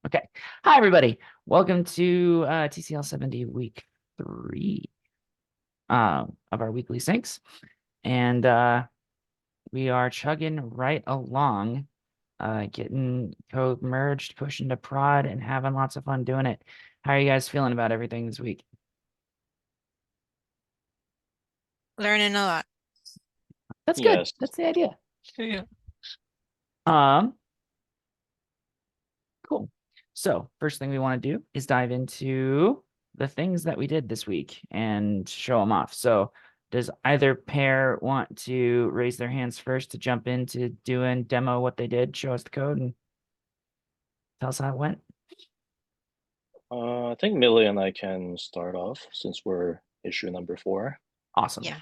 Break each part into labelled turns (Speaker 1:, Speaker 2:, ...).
Speaker 1: Okay. Hi, everybody. Welcome to TCL-70 week 3 of our weekly syncs. And we are chugging right along, getting code merged, pushing to prod, and having lots of fun doing it. How are you guys feeling about everything this week?
Speaker 2: Learning a lot.
Speaker 1: That's good.
Speaker 3: Yes.
Speaker 1: That's the idea.
Speaker 2: Yeah.
Speaker 1: Um, Cool. So first thing we want to do is dive into the things that we did this week and show them off. So does either pair want to raise their hands first to jump into doing demo what they did, show us the code, and tell us how it went?
Speaker 3: I think Millie and I can start off since we're issue number 4.
Speaker 1: Awesome.
Speaker 2: Yeah.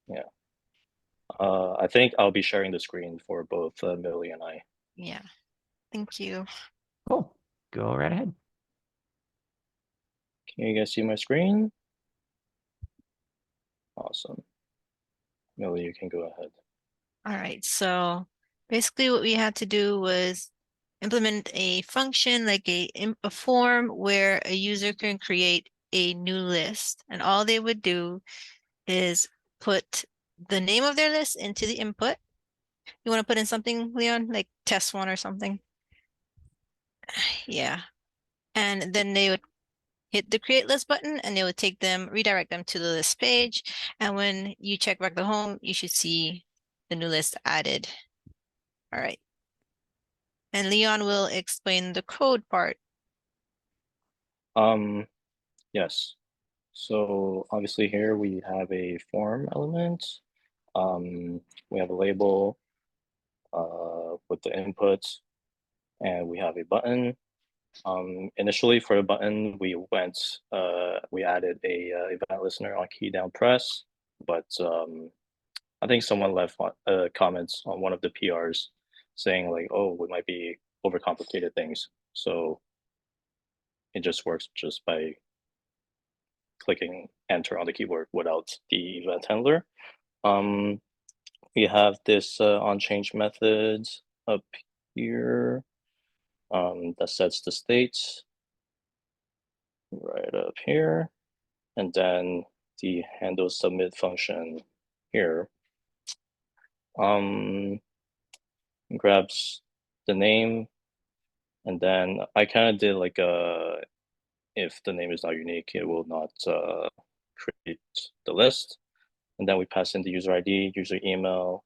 Speaker 3: Yeah. I think I'll be sharing the screen for both Millie and I.
Speaker 2: Yeah. Thank you.
Speaker 1: Cool. Go right ahead.
Speaker 3: Can you guys see my screen? Awesome. Millie, you can go ahead.
Speaker 2: All right. So basically what we had to do was implement a function like a form where a user can create a new list. And all they would do is put the name of their list into the input. You want to put in something, Leon, like test one or something? Yeah. And then they would hit the create list button and it would redirect them to the list page. And when you check back the home, you should see the new list added. All right. And Leon will explain the code part.
Speaker 3: Yes. So obviously here we have a form element. We have a label with the inputs, and we have a button. Initially for the button, we added a event listener on key down press, but I think someone left comments on one of the PRs saying like, oh, we might be overcomplicated things. So it just works just by clicking enter on the keyboard without the event handler. Um, we have this on change methods up here that sets the states right up here, and then the handle submit function here grabs the name, and then I kind of did like if the name is not unique, it will not create the list. And then we pass in the user ID, user email,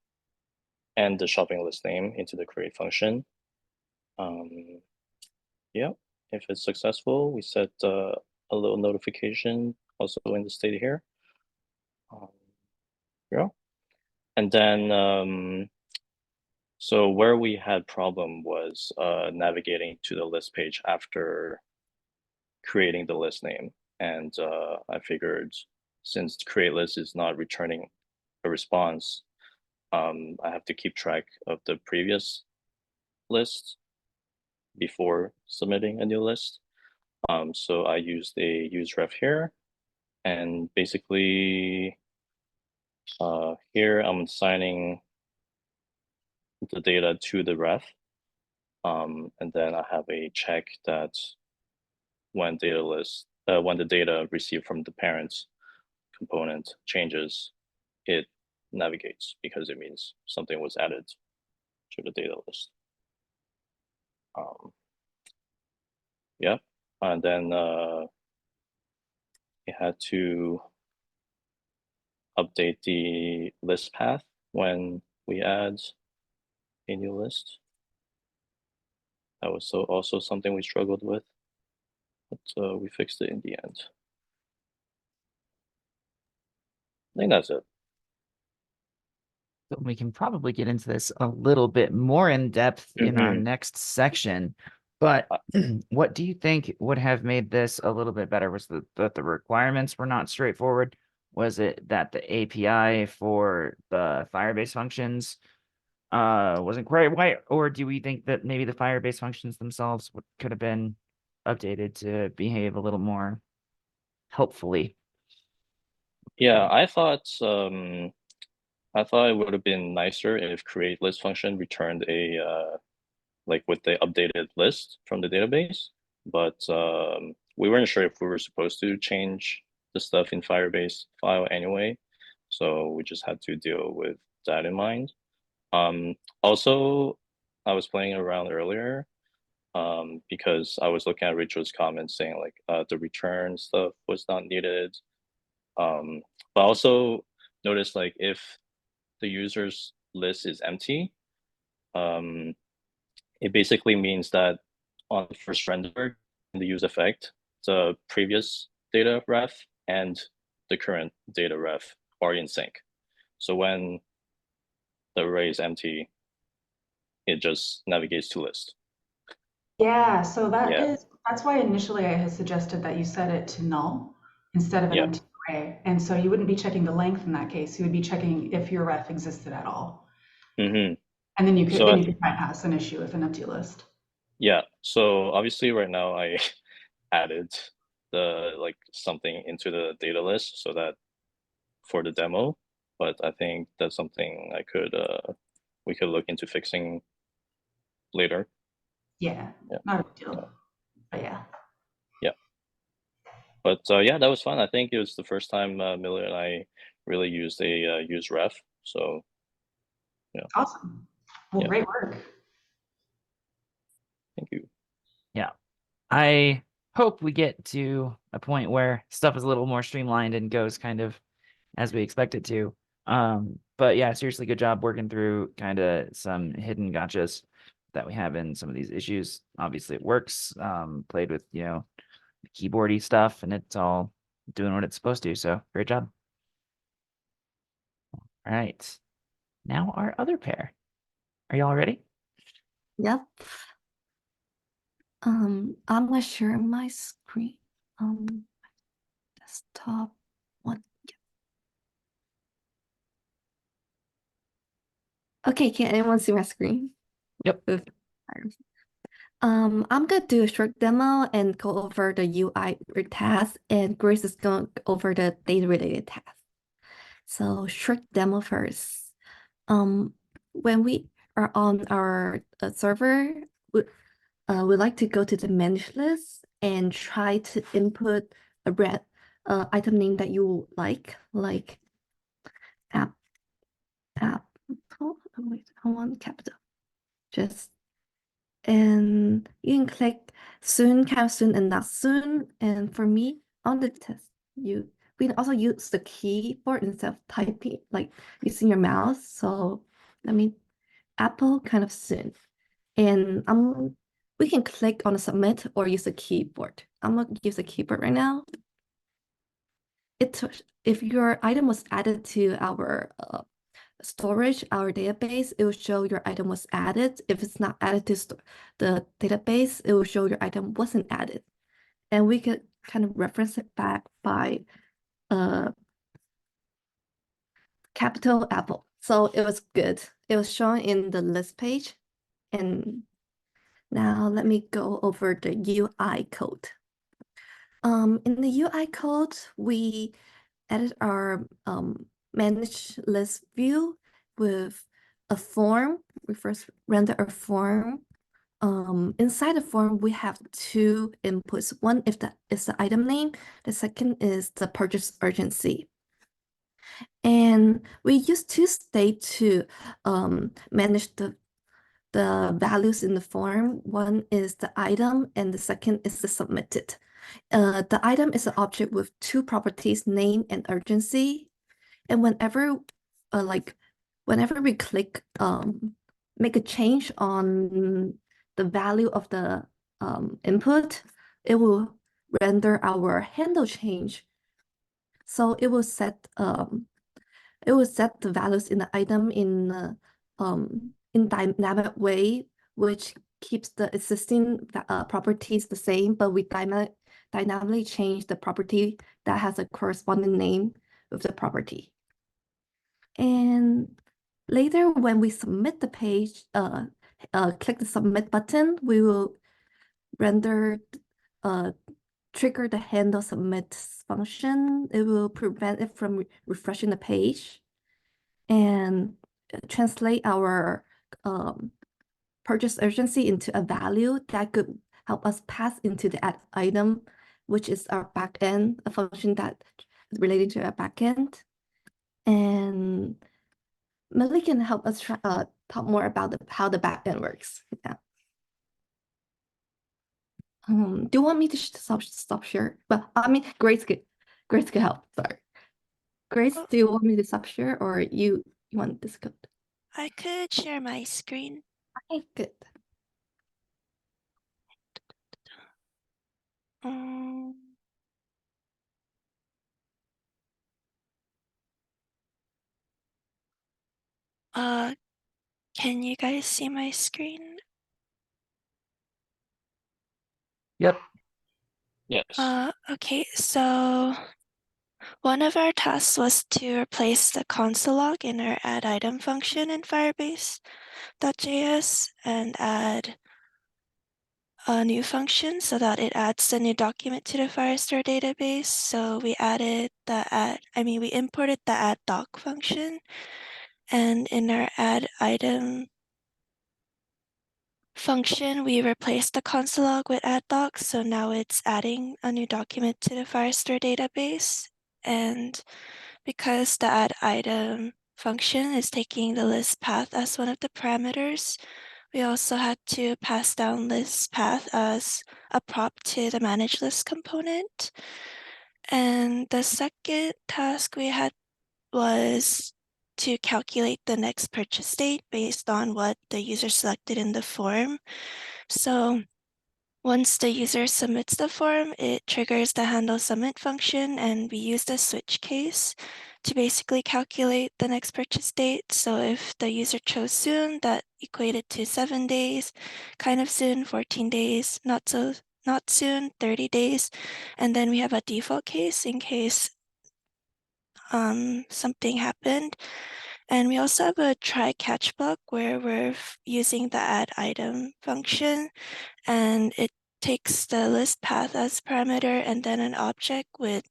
Speaker 3: and the shopping list name into the create function. Yeah, if it's successful, we set a little notification also in the state here. Yeah, and then so where we had problem was navigating to the list page after creating the list name, and I figured since create list is not returning a response, I have to keep track of the previous list before submitting a new list. So I used a useRef here, and basically here I'm assigning the data to the ref, and then I have a check that when when the data received from the parents component changes, it navigates because it means something was added to the data list. Yeah, and then it had to update the list path when we add a new list. That was also something we struggled with, but we fixed it in the end. I think that's it.
Speaker 1: So we can probably get into this a little bit more in depth in our next section. But what do you think would have made this a little bit better? Was that the requirements were not straightforward? Was it that the API for the Firebase functions wasn't quite right? Or do we think that maybe the Firebase functions themselves could have been updated to behave a little more helpfully?
Speaker 3: Yeah, I thought it would have been nicer if create list function returned a like with the updated list from the database, but we weren't sure if we were supposed to change the stuff in Firebase file anyway, so we just had to deal with that in mind. Also, I was playing around earlier because I was looking at Rachel's comments saying like the return stuff was not needed. But also notice like if the user's list is empty, it basically means that on the first render in the use effect, the previous data ref and the current data ref are in sync. So when the array is empty, it just navigates to list.
Speaker 4: Yeah, so
Speaker 3: Yeah.
Speaker 4: that's why initially I had suggested that you set it to null instead of an
Speaker 3: Yeah.
Speaker 4: empty array. And so you wouldn't be checking the length in that case. You would be checking if your ref existed at all.
Speaker 3: Mm-hmm.
Speaker 4: And then you could
Speaker 3: So
Speaker 4: bypass an issue with an empty list.
Speaker 3: yeah. So obviously right now I added the like something into the data list so that for the demo, but I think that's something I could we could look into fixing later.
Speaker 4: Yeah,
Speaker 3: Yeah.
Speaker 4: not a big deal. But yeah.
Speaker 3: Yeah. But yeah, that was fun. I think it was the first time Miller and I really used a use ref. So yeah.
Speaker 4: Awesome. Well,
Speaker 3: Yeah.
Speaker 4: great work.
Speaker 3: Thank you.
Speaker 1: Yeah. I hope we get to a point where stuff is a little more streamlined and goes kind of as we expect it to. But yeah, seriously, good job working through kind of some hidden gotchas that we have in some of these issues. Obviously it works. Played with, keyboardy stuff and it's all doing what it's supposed to. So great job. All right. Now our other pair. Are y'all ready?
Speaker 5: Yep. I'm gonna share my screen. Desktop one. Okay, can anyone see my screen?
Speaker 1: Yep.
Speaker 5: I'm gonna do a short demo and go over the UI task, and Grace is going to go over the data-related task. So short demo first. When we are on our server, we like to go to the manage list and try to input a brand item name that you like app. Oh, wait, I want capital. And you can click soon, kind of soon, and not soon. And for me, on the test, we can also use the keyboard instead of typing, like using your mouse. So let me Apple kind of soon. And we can click on the submit or use the keyboard. I'm gonna use the keyboard right now. If your item was added to our storage, our database, it will show your item was added. If it's not added to the database, it will show your item wasn't added. And we could kind of reference it back by capital Apple. So it was good. It was shown in the list page. And now let me go over the UI code. In the UI code, we added our manage list view with a form. We first render a form. Inside the form, we have two inputs. One is the item name. The second is the purchase urgency. And we use two states to manage the values in the form. One is the item, and the second is the submitted. The item is an object with two properties, name and urgency. And whenever we click make a change on the value of the input, it will render our handle change. So it will set the values in the item in dynamic way, which keeps the existing properties the same, but we dynamically change the property that has a corresponding name with the property. And later, when we submit the page, click the submit button, we will trigger the handle submit function. It will prevent it from refreshing the page and translate our purchase urgency into a value that could help us pass into the add item, which is our backend, a function that is related to our backend. And Millie can help us talk more about how the backend works. Yeah. Do you want me to stop share? Well, I mean, Grace could help. Sorry, Grace, do you want me to stop share, or you want this code?
Speaker 6: I could share my screen.
Speaker 5: Okay, good.
Speaker 6: Um, can you guys see my screen?
Speaker 1: Yep.
Speaker 3: Yes.
Speaker 6: Okay, so one of our tasks was to replace the console log in our add item function in Firebase.js and add a new function so that it adds the new document to the Firestore database. So we added we imported the add doc function, and in our add item function, we replaced the console log with add docs. So now it's adding a new document to the Firestore database. And because the add item function is taking the list path as one of the parameters, we also had to pass down list path as a prop to the manage list component. And the second task we had was to calculate the next purchase date based on what the user selected in the form. So once the user submits the form, it triggers the handle submit function, and we use the switch case to basically calculate the next purchase date. So if the user chose soon, that equated to 7 days, kind of soon, 14 days, not soon, 30 days. And then we have a default case in case something happened. And we also have a try catch block where we're using the add item function, and it takes the list path as parameter and then an object with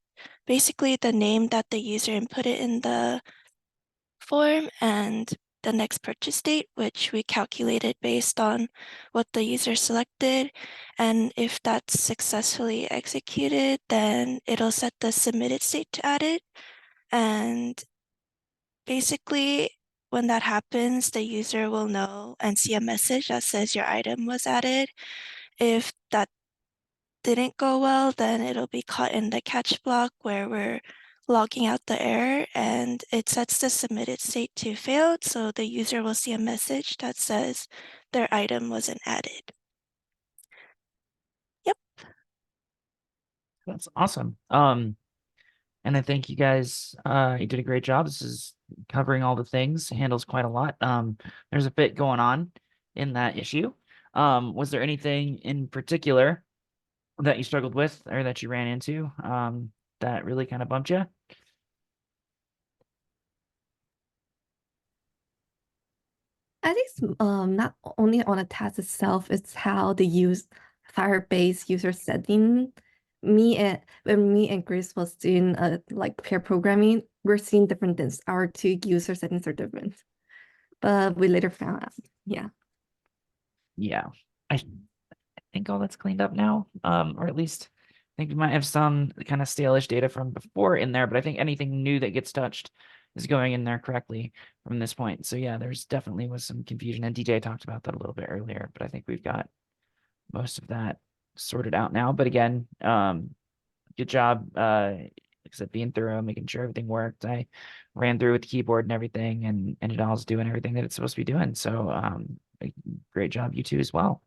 Speaker 6: basically the name that the user inputted in the form and the next purchase date, which we calculated based on what the user selected. And if that's successfully executed, then it'll set the submitted state to added. And basically, when that happens, the user will know and see a message that says your item was added. If that didn't go well, then it'll be caught in the catch block where we're logging out the error, and it sets the submitted state to failed, so the user will see a message that says their item wasn't added. Yep.
Speaker 1: That's awesome. And I think you guys you did a great job. This is covering all the things, handles quite a lot. There's a bit going on in that issue. Was there anything in particular that you struggled with or that you ran into that really kind of bumped you?
Speaker 5: I think not only on the task itself, it's how the Firebase user setting. When me and Grace was doing like pair programming, we're seeing different things. Our two user settings are different, but we later found out. Yeah.
Speaker 1: Yeah, I think all that's cleaned up now, or at least I think we might have some kind of stale-ish data from before in there, but I think anything new that gets touched is going in there correctly from this point. So yeah, there's definitely was some confusion, and DJ talked about that a little bit earlier, but I think we've got most of that sorted out now. But again, good job, except being thorough, making sure everything worked. I ran through with the keyboard and everything, and it all's doing everything that it's supposed to be doing. So great job, you two as well.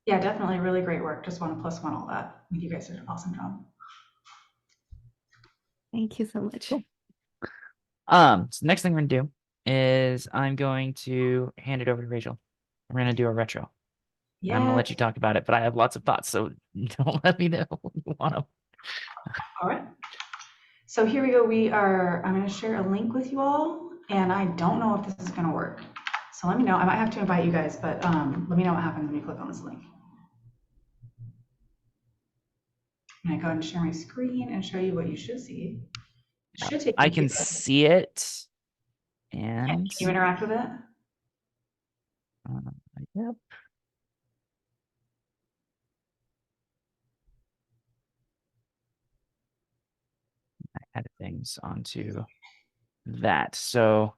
Speaker 4: Yeah, definitely really great work. Just want to plus one all that. I think you guys did an awesome job.
Speaker 5: Thank you so much.
Speaker 1: Cool. So next thing we're gonna do is I'm going to hand it over to Rachel. We're gonna do a retro.
Speaker 4: Yeah.
Speaker 1: I'm gonna let you talk about it, but I have lots of thoughts, so don't let me know when you want to.
Speaker 4: All right. So here we go. I'm going to share a link with you all, and I don't know if this is going to work. So let me know. I might have to invite you guys, but let me know what happens when you click on this link. I'm going to go ahead and share my screen and show you what you should see. It should take
Speaker 1: I
Speaker 4: you
Speaker 1: can
Speaker 4: to-
Speaker 1: see it,
Speaker 4: Can
Speaker 1: and
Speaker 4: you interact with it?
Speaker 1: Yep. I added things onto that. So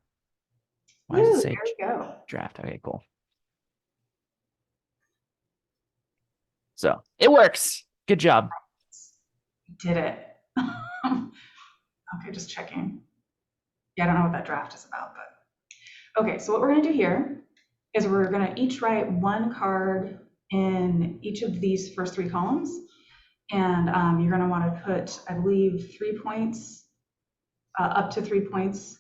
Speaker 1: why does it
Speaker 4: Woo,
Speaker 1: say
Speaker 4: there we go.
Speaker 1: draft? Okay, cool. So it works. Good job.
Speaker 4: Did it. Okay, just checking. Yeah, I don't know what that draft is about, but okay, so what we're gonna do here is we're gonna each write one card in each of these first three columns. And you're gonna wanna put, I believe, 3 points, up to 3 points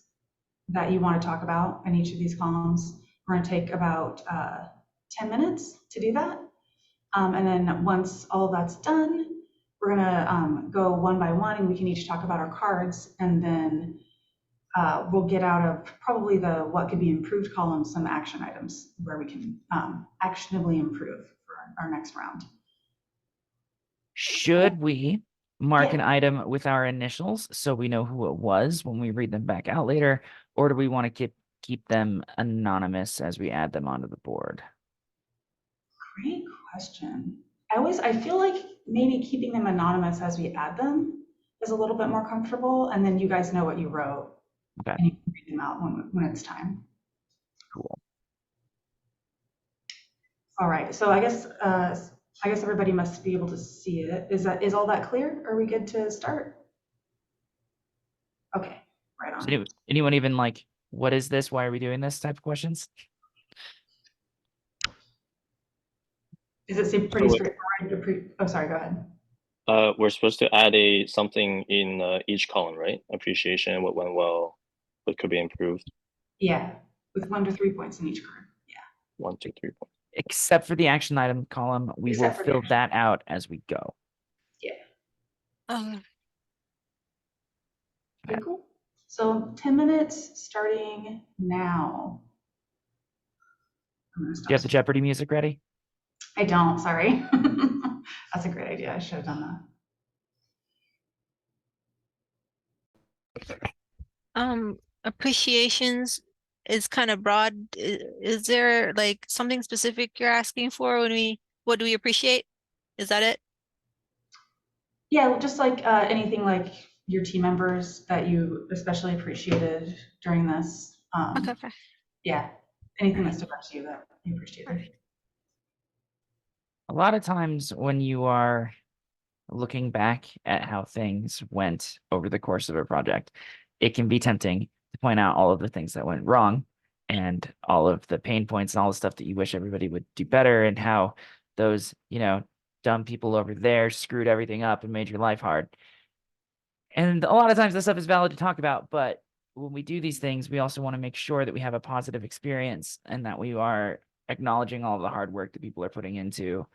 Speaker 4: that you wanna talk about in each of these columns. We're gonna take about 10 minutes to do that. And then once all that's done, we're gonna go one by one and we can each talk about our cards, and then we'll get out of probably the what could be improved column some action items where we can actionably improve for our next round.
Speaker 1: Should we mark
Speaker 4: Yeah.
Speaker 1: an item with our initials so we know who it was when we read them back out later, or do we want to keep them anonymous as we add them onto the board?
Speaker 4: Great question. I feel like maybe keeping them anonymous as we add them is a little bit more comfortable, and then you guys know what you wrote.
Speaker 1: Okay.
Speaker 4: And you can read them out when it's time.
Speaker 1: Cool.
Speaker 4: All right, so I guess everybody must be able to see it. Is all that clear? Are we good to start? Okay, right on.
Speaker 1: So anyone even like, what is this? Why are we doing this type of questions?
Speaker 4: Does it seem pretty straightforward? Oh, sorry, go ahead.
Speaker 3: We're supposed to add something in each column, right? Appreciation, what went well, what could be improved.
Speaker 4: Yeah, with 1 to 3 points in each card. Yeah.
Speaker 3: 1, 2, 3 points.
Speaker 1: Except for the action item column, we will
Speaker 4: Except for the
Speaker 1: fill
Speaker 4: action.
Speaker 1: that out as we go.
Speaker 4: Yeah.
Speaker 2: Um,
Speaker 4: Okay, cool. So 10 minutes starting now. I'm gonna
Speaker 1: Do
Speaker 4: stop.
Speaker 1: you have the Jeopardy music ready?
Speaker 4: I don't, sorry. That's a great idea. I should have done that.
Speaker 2: Appreciations is kind of broad. Is there like something specific you're asking for what do we appreciate? Is that it?
Speaker 4: Yeah, just like anything like your team members that you especially appreciated during this.
Speaker 2: Okay.
Speaker 4: Yeah, anything that stood out to you that you appreciated.
Speaker 1: A lot of times when you are looking back at how things went over the course of a project, it can be tempting to point out all of the things that went wrong and all of the pain points and all the stuff that you wish everybody would do better, and how those, dumb people over there screwed everything up and made your life hard. And a lot of times this stuff is valid to talk about, but when we do these things, we also want to make sure that we have a positive experience and that we are acknowledging all of the hard work that people are putting into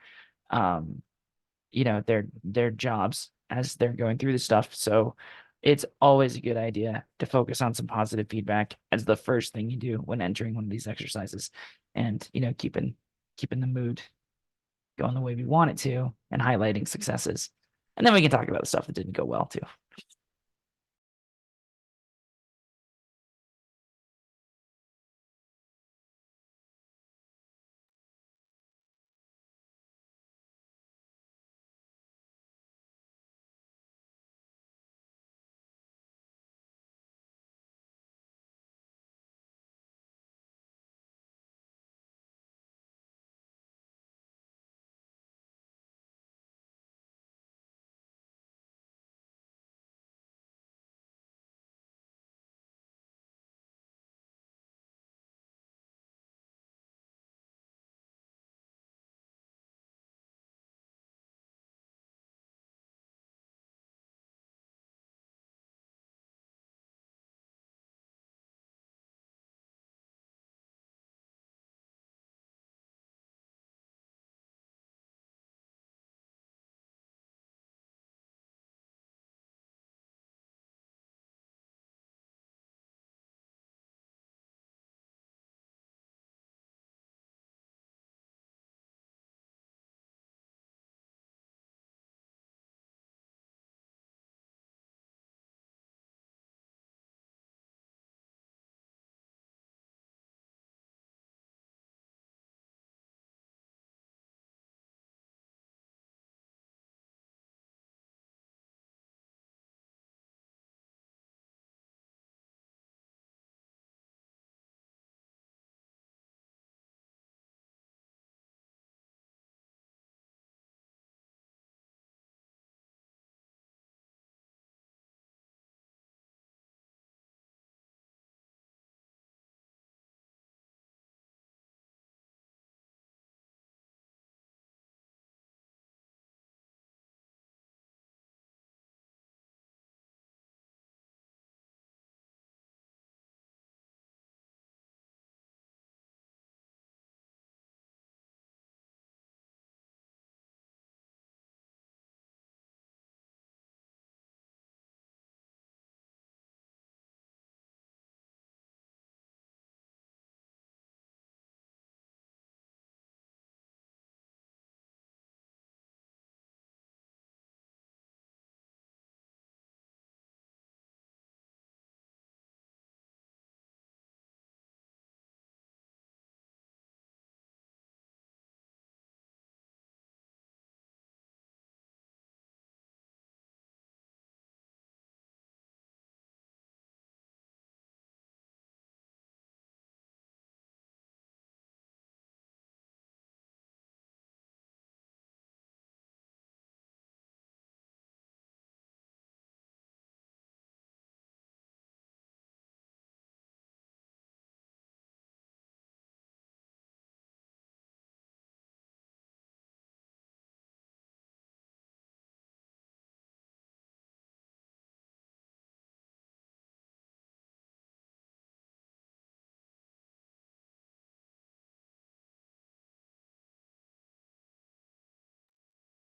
Speaker 1: their jobs as they're going through this stuff. So it's always a good idea to focus on some positive feedback as the first thing you do when entering one of these exercises, and keeping the mood going the way we want it to and highlighting successes. And then we can talk about the stuff that didn't go well too.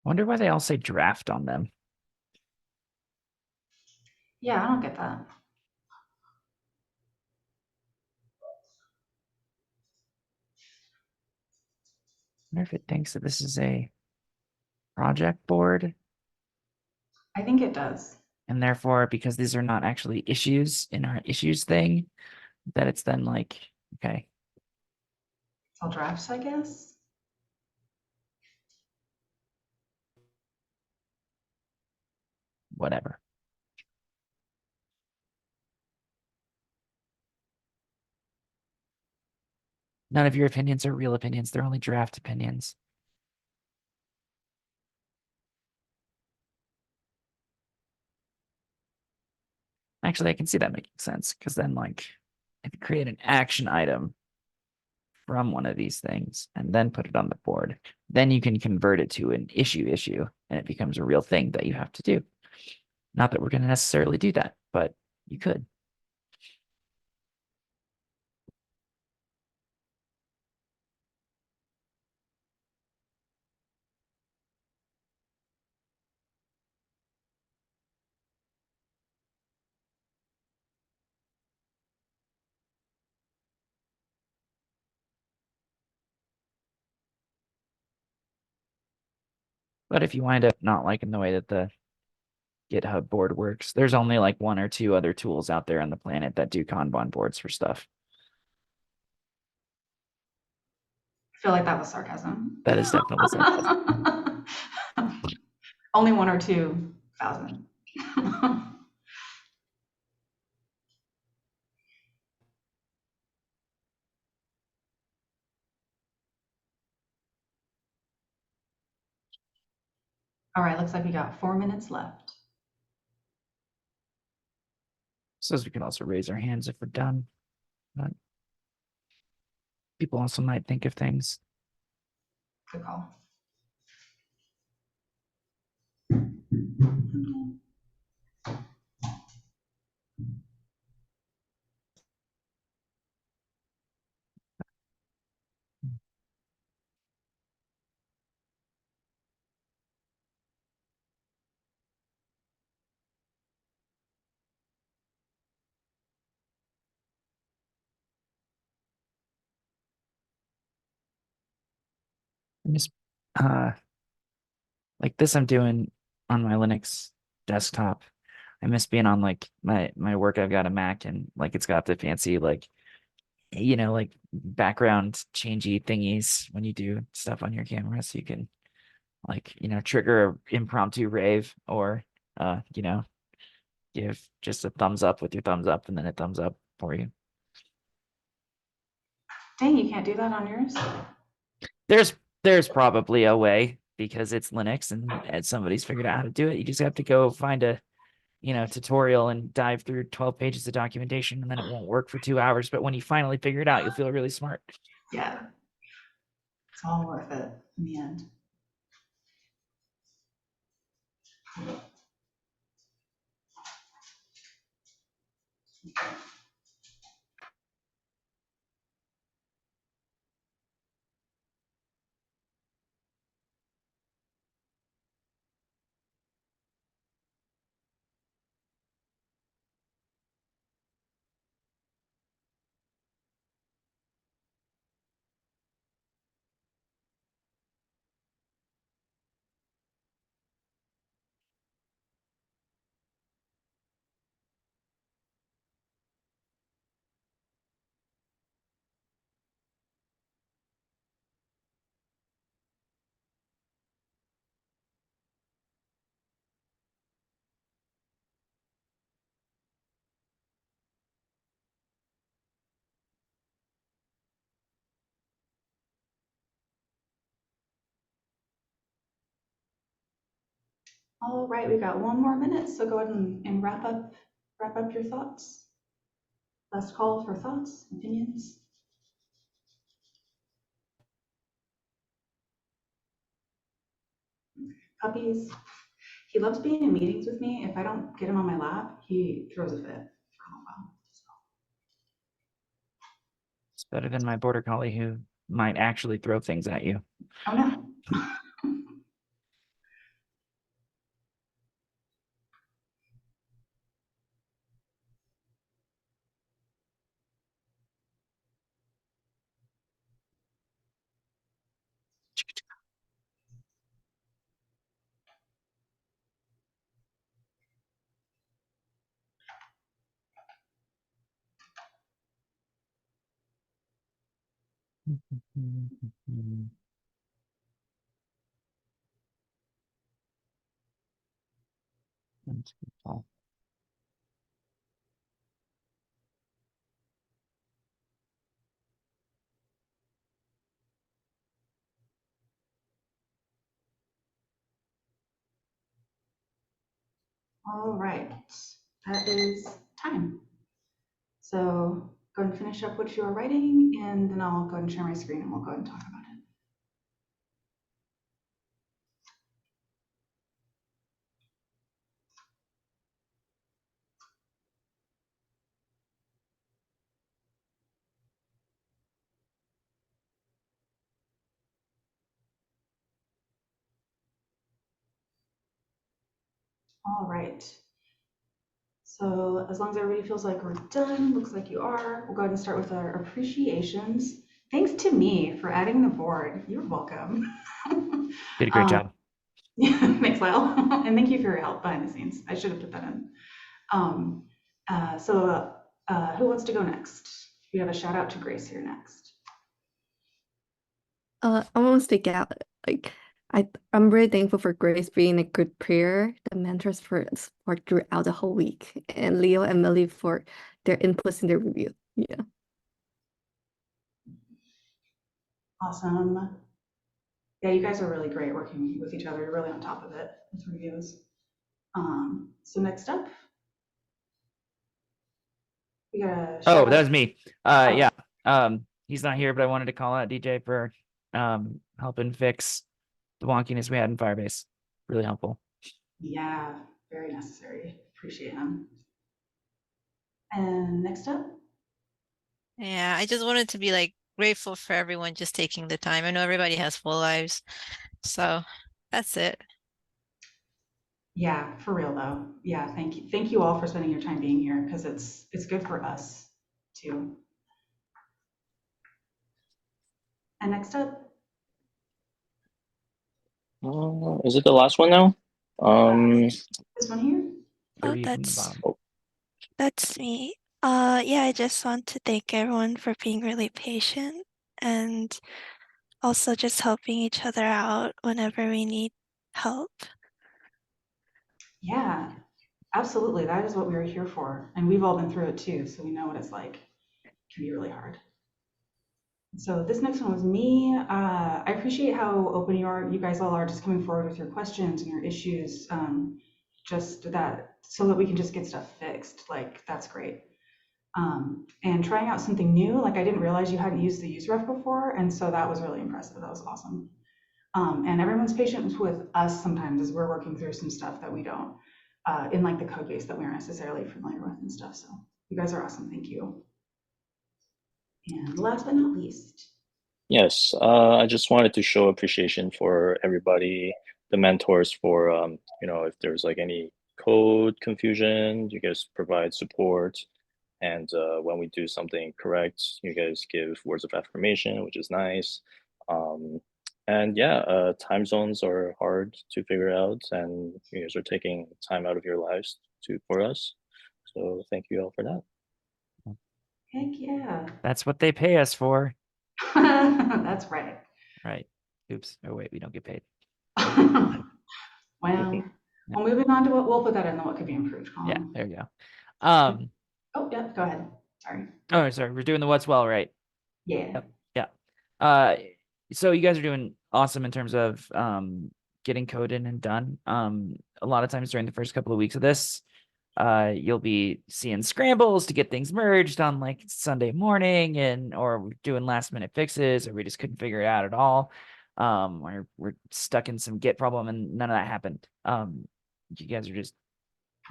Speaker 1: Wonder why they all say draft on them.
Speaker 4: Yeah, I don't get that.
Speaker 1: Wonder if it thinks that this is a project board,
Speaker 4: I think it does.
Speaker 1: and therefore, because these are not actually issues in our issues thing, that it's then like, okay,
Speaker 4: It's all drafts, I guess.
Speaker 1: whatever. None of your opinions are real opinions. They're only draft opinions. Actually, I can see that making sense because then, like, if you create an action item from one of these things and then put it on the board, then you can convert it to an issue, and it becomes a real thing that you have to do. Not that we're going to necessarily do that, but you could. But if you wind up not liking the way that the GitHub board works, there's only like one or two other tools out there on the planet that do Kanban boards for stuff.
Speaker 4: I feel like that was sarcasm.
Speaker 1: That is definitely sarcasm.
Speaker 4: Only 1 or 2,000. All right, looks like we got 4 minutes left.
Speaker 1: Says we can also raise our hands if we're done. But people also might think of things.
Speaker 4: Good call.
Speaker 1: I'm just like this I'm doing on my Linux desktop. I miss being on like my work. I've got a Mac and like it's got the fancy like like background changey thingies when you do stuff on your camera, so you can like trigger a impromptu rave or give just a thumbs up with your thumbs up and then a thumbs up for you.
Speaker 4: Dang, you can't do that on yours?
Speaker 1: There's probably a way because it's Linux and somebody's figured out how to do it. You just have to go find a tutorial and dive through 12 pages of documentation, and then it won't work for 2 hours. But when you finally figure it out, you'll feel really smart.
Speaker 4: Yeah. It's all worth it in the end. All right, we got 1 more minute, so go ahead and wrap up your thoughts. Last call for thoughts, opinions. Puppies. He loves being in meetings with me. If I don't get him on my lap, he throws a fit for a while.
Speaker 1: It's better than my border collie who might actually throw things at you.
Speaker 4: Oh no. All right, that is time. So go ahead and finish up what you are writing, and then I'll go ahead and share my screen and we'll go ahead and talk about it. All right. So as long as everybody feels like we're done, looks like you are, we'll go ahead and start with our appreciations. Thanks to me for adding the board. You're welcome.
Speaker 1: Did a great job.
Speaker 4: Yeah, thanks, Lyle. And thank you for your help behind the scenes. I should have put that in. Who wants to go next? We have a shout out to Grace here next.
Speaker 5: I want to stick out. Like I'm really thankful for Grace being a good peer, the mentors for support throughout the whole week, and Leo and Millie for their inputs in the review. Yeah.
Speaker 4: Awesome. Yeah, you guys are really great working with each other. You're really on top of it with reviews. So next up, we got a shout
Speaker 1: Oh,
Speaker 4: out.
Speaker 1: that was me.
Speaker 4: Oh.
Speaker 1: Yeah. He's not here, but I wanted to call out DJ for helping fix the wonkiness we had in Firebase. Really helpful.
Speaker 4: Yeah, very necessary. Appreciate him. And next up,
Speaker 2: Yeah, I just wanted to be like grateful for everyone just taking the time. I know everybody has full lives, so that's it.
Speaker 4: yeah, for real though. Yeah, thank you all for spending your time being here because it's good for us too. And next up,
Speaker 3: Is it the last one now?
Speaker 4: this one here.
Speaker 6: Oh,
Speaker 1: 30 from the bottom.
Speaker 6: that's me. Yeah, I just want to thank everyone for being really patient and also just helping each other out whenever we need help.
Speaker 4: Yeah, absolutely. That is what we are here for. And we've all been through it too, so we know what it's like. It can be really hard. So this next one was me. I appreciate how open you guys all are, just coming forward with your questions and your issues, just that so that we can just get stuff fixed. Like that's great. And trying out something new. Like I didn't realize you hadn't used the use ref before, and so that was really impressive. That was awesome. And everyone's patient with us sometimes as we're working through some stuff that we don't in like the code base that we aren't necessarily familiar with and stuff. So you guys are awesome. Thank you. And last but not least.
Speaker 3: Yes, I just wanted to show appreciation for everybody, the mentors for, if there's like any code confusion, you guys provide support. And when we do something correct, you guys give words of affirmation, which is nice. And yeah, time zones are hard to figure out, and you guys are taking time out of your lives for us. So thank you all for that.
Speaker 4: Heck yeah.
Speaker 1: That's what they pay us for.
Speaker 4: That's right.
Speaker 1: Right. Oops. Oh, wait, we don't get paid.
Speaker 4: Well, moving on to what we'll put that in the what could be improved column.
Speaker 1: Yeah, there you go.
Speaker 4: Oh, yeah, go ahead. Sorry.
Speaker 1: Oh, sorry. We're doing the what's well, right?
Speaker 4: Yeah.
Speaker 1: Yep. Yeah. So you guys are doing awesome in terms of getting code in and done. A lot of times during the first couple of weeks of this, you'll be seeing scrambles to get things merged on like Sunday morning or we're doing last minute fixes or we just couldn't figure it out at all. Or we're stuck in some Git problem and none of that happened. You guys are just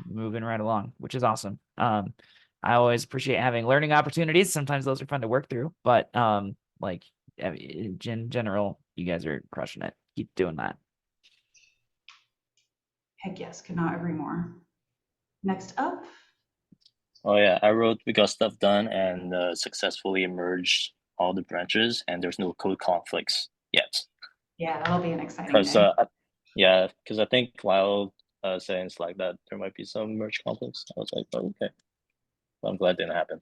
Speaker 1: moving right along, which is awesome. I always appreciate having learning opportunities. Sometimes those are fun to work through, but like in general, you guys are crushing it. Keep doing that.
Speaker 4: Heck yes, could not agree more. Next up.
Speaker 3: Oh yeah, we got stuff done and successfully merged all the branches, and there's no code conflicts yet.
Speaker 4: Yeah, that'll be an exciting day.
Speaker 3: Because I think Lyle said in Slack that there might be some merge conflicts. I was like, oh, okay. Well, I'm glad it didn't happen.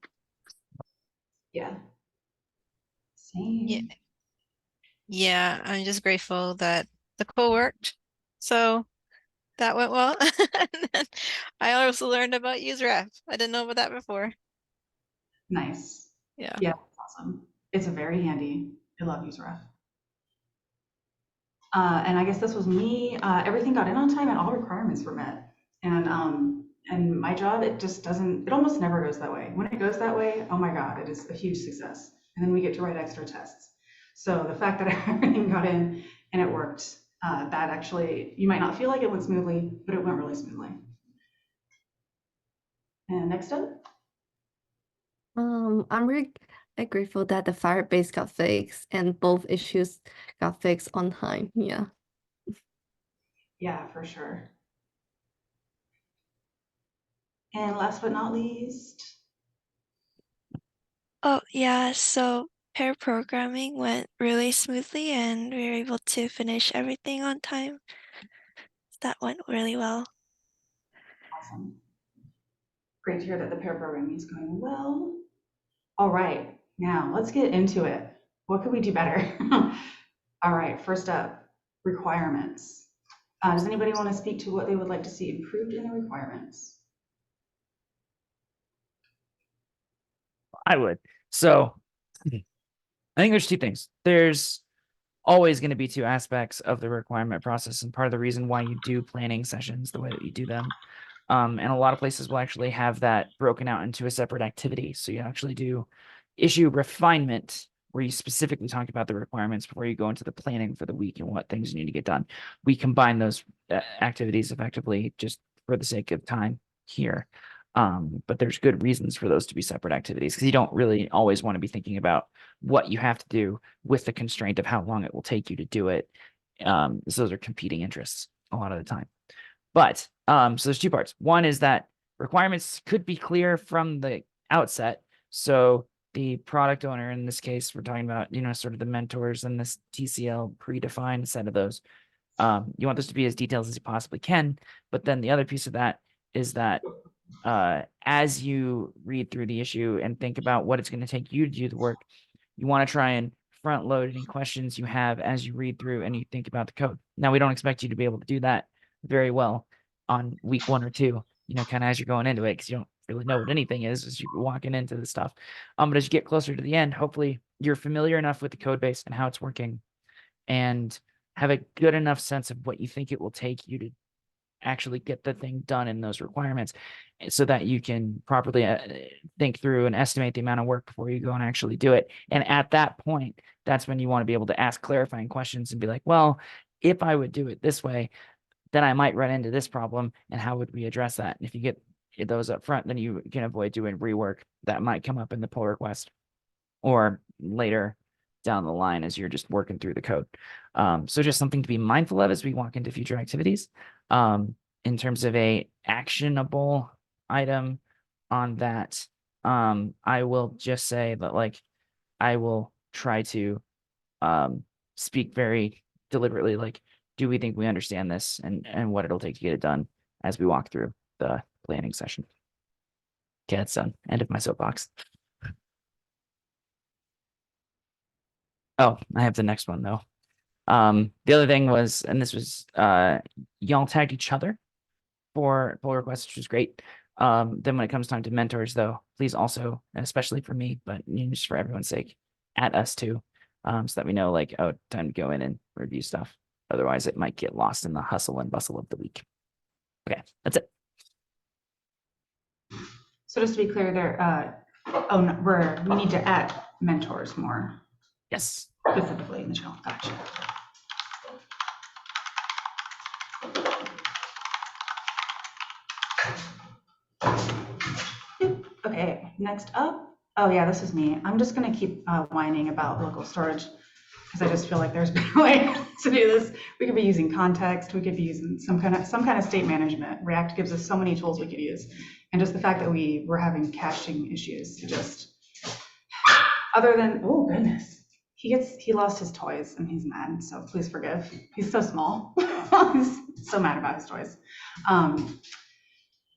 Speaker 4: Yeah. Same.
Speaker 2: Yeah, I'm just grateful that the code worked. So that went well. And then I also learned about useref. I didn't know about that before.
Speaker 4: Nice.
Speaker 2: Yeah.
Speaker 4: Yeah, awesome. It's a very handy. I love useref. And I guess this was me. Everything got in on time and all requirements were met. And my job, it just doesn't, it almost never goes that way. When it goes that way, oh my God, it is a huge success. And then we get to write extra tests. So the fact that everything got in and it worked, that actually, you might not feel like it went smoothly, but it went really smoothly. And next up.
Speaker 5: I'm really grateful that the Firebase got fixed and both issues got fixed on time. Yeah.
Speaker 4: Yeah, for sure. And last but not least.
Speaker 6: Oh, yeah. So pair programming went really smoothly and we were able to finish everything on time. That went really well.
Speaker 4: Awesome. Great to hear that the pair programming is going well. All right, now let's get into it. What could we do better? All right, first up, requirements. Does anybody want to speak to what they would like to see improved in the requirements?
Speaker 1: I would. So I think there's two things. There's always going to be two aspects of the requirement process, and part of the reason why you do planning sessions the way that you do them. And a lot of places will actually have that broken out into a separate activity. So you actually do issue refinement, where you specifically talk about the requirements before you go into the planning for the week and what things you need to get done. We combine those activities effectively just for the sake of time here. But there's good reasons for those to be separate activities, because you don't really always want to be thinking about what you have to do with the constraint of how long it will take you to do it. So those are competing interests a lot of the time. But so there's two parts. One is that requirements could be clear from the outset. So the product owner, in this case, we're talking about, sort of the mentors and this TCL predefined set of those. You want this to be as detailed as you possibly can. But then the other piece of that is that as you read through the issue and think about what it's going to take you to do the work, you want to try and front load any questions you have as you read through and you think about the code. Now, we don't expect you to be able to do that very well on week 1 or 2, kind of as you're going into it, because you don't really know what anything is as you're walking into the stuff. But as you get closer to the end, hopefully you're familiar enough with the code base and how it's working and have a good enough sense of what you think it will take you to actually get the thing done in those requirements, so that you can properly think through and estimate the amount of work before you go and actually do it. And at that point, that's when you want to be able to ask clarifying questions and be like, well, if I would do it this way, then I might run into this problem, and how would we address that? And if you get those up front, then you can avoid doing rework that might come up in the pull request or later down the line as you're just working through the code. So just something to be mindful of as we walk into future activities. In terms of a actionable item on that, I will just say that I will try to speak very deliberately, do we think we understand this and what it'll take to get it done as we walk through the planning session. Okay, that's done. End of my soapbox. Oh, I have the next one though. The other thing was, and this was, y'all tagged each other for pull requests, which was great. Then when it comes time to mentors though, please also, especially for me, but just for everyone's sake, at us too, so that we know oh, time to go in and review stuff. Otherwise it might get lost in the hustle and bustle of the week. Okay, that's it.
Speaker 4: So just to be clear there, oh, no, we need to add mentors more
Speaker 1: Yes.
Speaker 4: specifically in the channel. Gotcha. Okay, next up. Oh yeah, this is me. I'm just gonna keep whining about local storage because I just feel like there's a better way to do this. We could be using context. We could be using some kind of state management. React gives us so many tools we could use, and just the fact that we're having caching issues. Just other than, oh goodness, he lost his toys and he's mad. So please forgive. He's so small. He's so mad about his toys.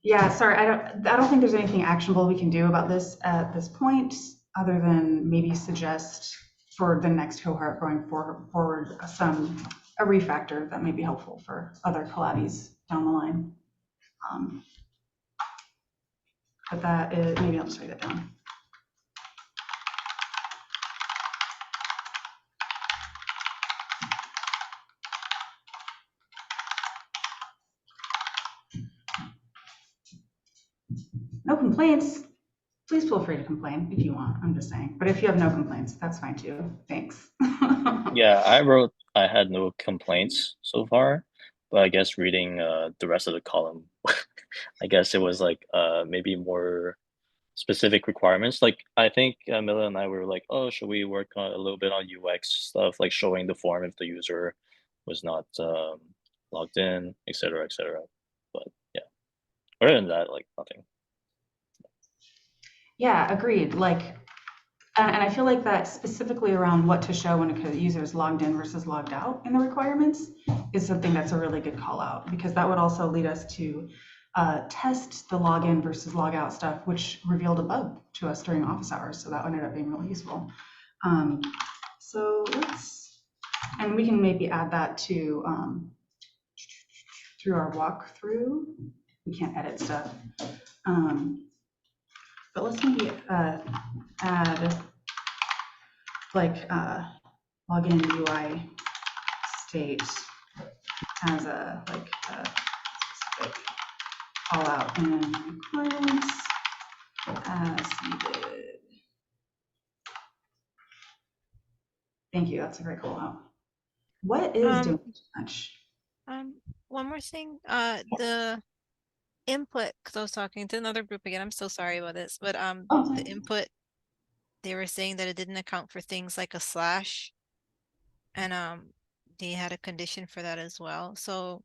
Speaker 4: Yeah, sorry, I don't think there's anything actionable we can do about this at this point, other than maybe suggest for the next cohort going forward, a refactor that may be helpful for other collabs down the line. But that is, maybe I'll just write it down. No complaints. Please feel free to complain if you want. I'm just saying. But if you have no complaints, that's fine too. Thanks.
Speaker 3: Yeah, I had no complaints so far, but I guess reading the rest of the column, I guess it was like maybe more specific requirements. Like I think Mila and I were like, oh, should we work on a little bit on UX stuff, like showing the form if the user was not logged in, etc., etc. But yeah, other than that, like nothing.
Speaker 4: Yeah, agreed. Like, and I feel like that specifically around what to show when a user is logged in versus logged out in the requirements is something that's a really good call out, because that would also lead us to test the login versus logout stuff, which revealed a bug to us during office hours. So that ended up being really useful. So and we can maybe add that to through our walkthrough. We can't edit stuff. But let's maybe add like login UI state as a specific call out in requirements as needed. Thank you. That's a great call out. What is doing too much?
Speaker 2: One more thing. The input, because I was talking to another group again. I'm so sorry about this, but the input, they were saying that it didn't account for things like a slash, and they had a condition for that as well. So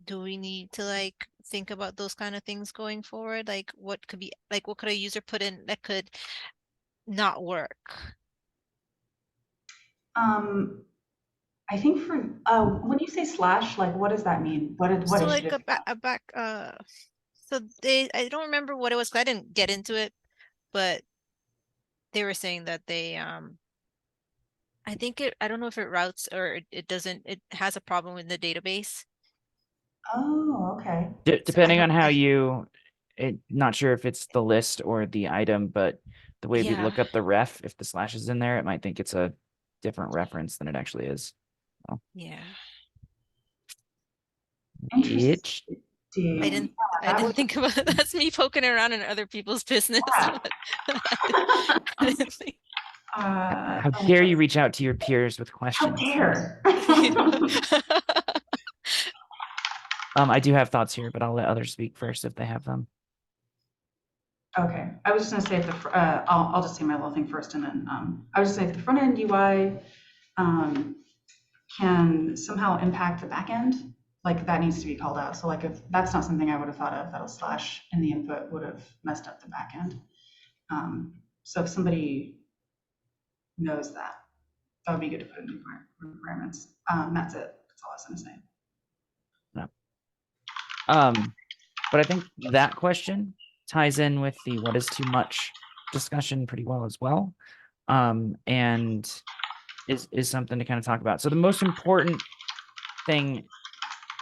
Speaker 2: do we need to like think about those kind of things going forward? Like what could be, like what could a user put in that could not work?
Speaker 4: I think for when you say slash, like what does that mean? What
Speaker 2: So
Speaker 4: is
Speaker 2: like a back so I don't remember what it was 'cause I didn't get into it, but they were saying that they I think I don't know if it routes or it doesn't, it has a problem with the database.
Speaker 4: Oh, okay.
Speaker 1: Depending on how not sure if it's the list or the item, but the way we look up the ref, if the slash is in there, it might think it's a different reference than it actually is. So.
Speaker 2: Yeah.
Speaker 4: Interesting.
Speaker 2: I didn't think about it. That's me poking around in other people's business.
Speaker 4: Yeah.
Speaker 2: I didn't think.
Speaker 1: How dare you reach out to your peers with questions?
Speaker 4: How dare.
Speaker 1: I do have thoughts here, but I'll let others speak first if they have them.
Speaker 4: Okay, I was just gonna say if the I'll just say my little thing first, and then I was just saying if the front end UI can somehow impact the back end, like that needs to be called out. So like if that's not something I would have thought of, that a slash in the input would have messed up the back end. So if somebody knows that, that would be good to put in requirements. That's it. That's all I was gonna say.
Speaker 1: But I think that question ties in with the what is too much discussion pretty well as well. And is something to kind of talk about. So the most important thing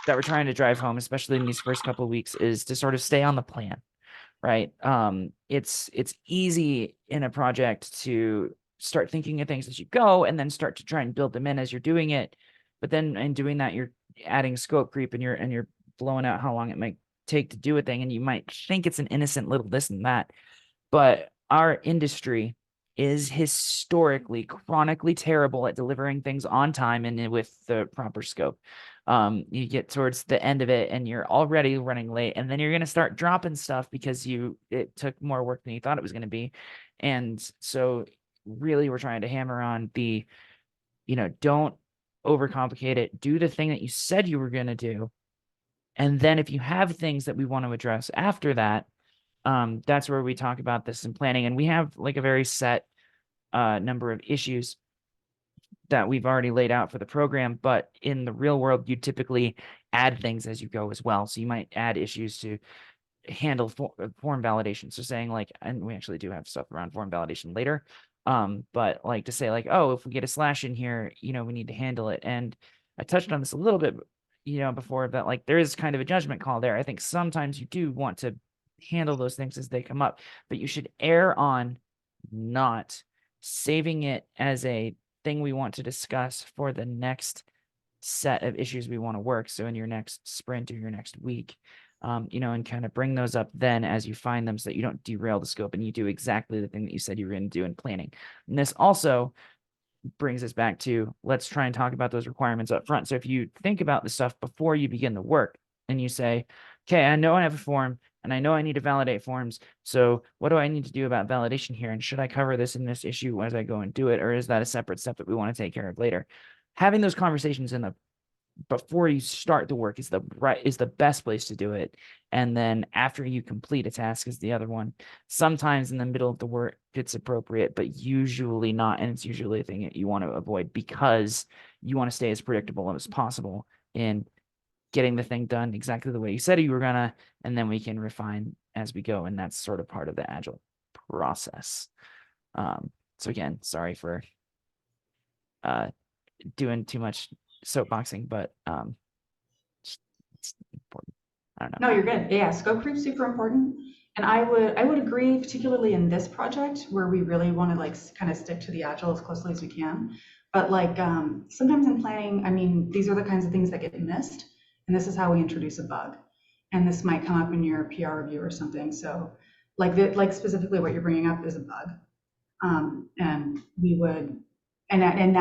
Speaker 1: that we're trying to drive home, especially in these first couple of weeks, is to sort of stay on the plan, right? It's easy in a project to start thinking of things as you go and then start to try and build them in as you're doing it. But then in doing that, you're adding scope creep and you're blowing out how long it might take to do a thing. And you might think it's an innocent little this and that, but our industry is historically chronically terrible at delivering things on time and with the proper scope. You get towards the end of it and you're already running late, and then you're going to start dropping stuff because it took more work than you thought it was going to be. And so really we're trying to hammer on the, don't overcomplicate it. Do the thing that you said you were going to do. And then if you have things that we want to address after that, that's where we talk about this in planning. And we have like a very set number of issues that we've already laid out for the program, but in the real world, you typically add things as you go as well. So you might add issues to handle form validation. So saying like, and we actually do have stuff around form validation later, But like to say like, oh, if we get a slash in here, you know, we need to handle it. And I touched on this a little bit, you know, before, that like there is kind of a judgment call there. I think sometimes you do want to handle those things as they come up, but you should err on not saving it as a thing we want to discuss for the next set of issues we want to work. So in your next sprint or your next week, you know, and kind of bring those up then as you find them, so that you don't derail the scope and you do exactly the thing that you said you were going to do in planning. And this also brings us back to, let's try and talk about those requirements up front. So if you think about the stuff before you begin the work and you say, okay, I know I have a form and I know I need to validate forms. So what do I need to do about validation here? And should I cover this in this issue as I go and do it? Or is that a separate step that we want to take care of later? Having those conversations in the before you start the work is the best place to do it. And then after you complete a task is the other one. Sometimes in the middle of the work it's appropriate, but usually not. And it's usually a thing that you want to avoid, because you want to stay as predictable as possible in getting the thing done exactly the way you said you were gonna, and then we can refine as we go. And that's sort of part of the agile process. So again, sorry for doing too much soapboxing, but it's important. I don't know.
Speaker 4: No, you're good. Yeah, scope creep super important. And I would agree, particularly in this project where we really want to like kind of stick to the agile as closely as we can. But like sometimes in planning, I mean, these are the kinds of things that get missed. And this is how we introduce a bug. And this might come up in your PR review or something. So like specifically what you're bringing up is a bug. And we would, and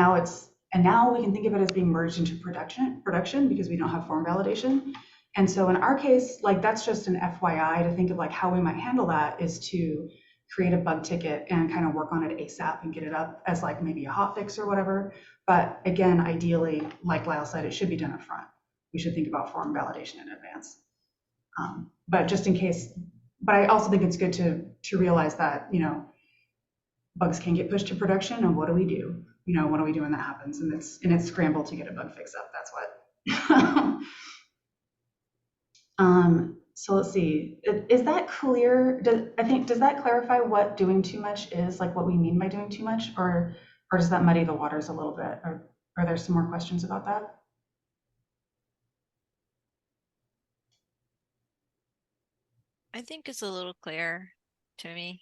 Speaker 4: now we can think of it as being merged into production because we don't have form validation. And so in our case, like that's just an FYI to think of like how we might handle that is to create a bug ticket and kind of work on it ASAP and get it up as like maybe a hot fix or whatever. But again, ideally, like Lyle said, it should be done up front. We should think about form validation in advance. But just in case, but I also think it's good to realize that, you know, bugs can get pushed to production, and what do we do? You know, what do we do when that happens? And it's scramble to get a bug fix up. That's what. So let's see. Is that clear? Does that clarify what doing too much is? Like what we mean by doing too much, or does that muddy the waters a little bit? Or are there some more questions about that?
Speaker 2: I think it's a little clear to me.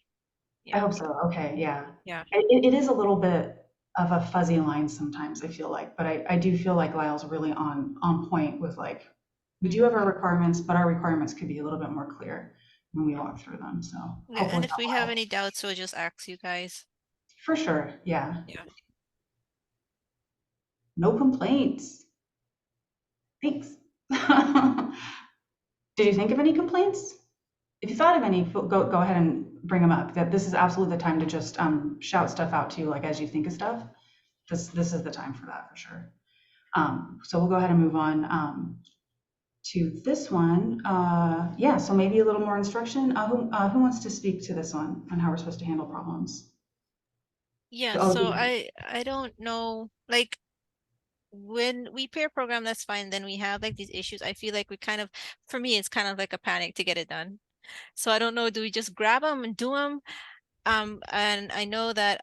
Speaker 4: I hope so. Okay, yeah.
Speaker 2: Yeah.
Speaker 4: It is a little bit of a fuzzy line sometimes, I feel like, but I do feel like Lyle's really on point with like, we do have our requirements, but our requirements could be a little bit more clear when we walk through them. So
Speaker 2: Yeah,
Speaker 4: hopefully
Speaker 2: and if
Speaker 4: that
Speaker 2: we
Speaker 4: will
Speaker 2: have
Speaker 4: help.
Speaker 2: any doubts, we'll just ask you guys.
Speaker 4: For sure, yeah.
Speaker 2: Yeah.
Speaker 4: No complaints. Thanks. Did you think of any complaints? If you thought of any, go ahead and bring them up. That this is absolutely the time to just shout stuff out to you, like as you think of stuff. This is the time for that for sure. So we'll go ahead and move on to this one. Yeah, so maybe a little more instruction. Who wants to speak to this one on how we're supposed to handle problems?
Speaker 2: Yeah,
Speaker 4: Oh,
Speaker 2: so I don't know, like when we pair program, that's fine. Then we have like these issues. I feel like we kind of, for me, it's kind of like a panic to get it done. So I don't know, do we just grab them and do them? And I know that